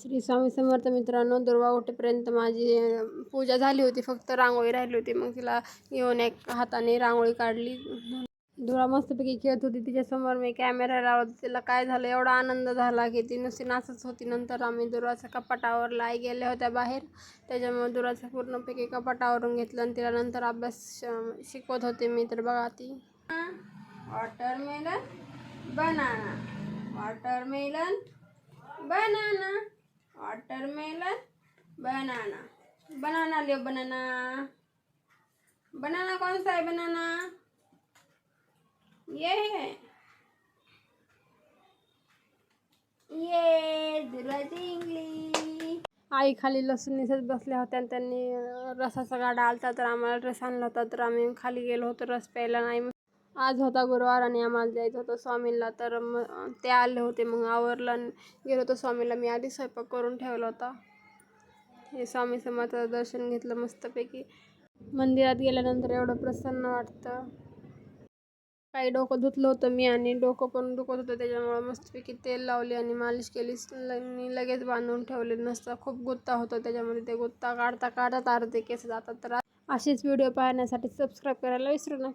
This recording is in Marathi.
श्री स्वामी समर्थ मित्रांनो, दुर्वा उठेपर्यंत माझी पूजा झाली होती, फक्त रांगोळी राहिली होती. मग तिला घेऊन एक हाताने रांगोळी काढली. दुर्वा मस्तपैकी खेळत होती, तिच्यासमोर मी कॅमेरा लावला. तिला काय झालं, एवढा आनंद झाला की ती नुसती नाचत होती. नंतर आम्ही दुर्वाच्या कपाटावर आई गेल्या होत्या बाहेर, त्याच्यामुळे दुर्वाचं पूर्णपैकी कपाट आवरून घेतलं आणि तिला नंतर अभ्यास शिकवत होते मी. तर बघा ती watermelon banana, watermelon banana, watermelon banana, banana लियो बनाना। बनाना कौन सा है? बनाना ये है, ये दुर्वाची इंगली। आई खाली लसूण निसत बसल्या होत्या आणि त्यांनी रसाचा गाडा आलता, तर आम्हाला रस आणला होता. तर आम्ही खाली गेलो होतो रस प्यायला. नाही, आज होता गुरुवार आणि आम्हाला जायचं होतं स्वामींला, तर ते आले होते. मग आवरलं गेलो होतो स्वामीला. मी आधी स्वयंपाक करून ठेवला होता. हे स्वामी समर्थाचं दर्शन घेतलं मस्तपैकी. मंदिरात गेल्यानंतर एवढं प्रसन्न वाटतं. काही डोकं धुतलं होतं मी आणि डोकं पण दुखत होतं, त्याच्यामुळं मस्तपैकी तेल लावले आणि मालिश केली. लगेच बांधून ठेवले नसतं. खूप गुत्ता होतं त्याच्यामध्ये, ते गुत्ता काढता अर्धे केस जातात. तर असेच व्हिडिओ पाहण्यासाठी सबस्क्राईब करायला विसरू नका.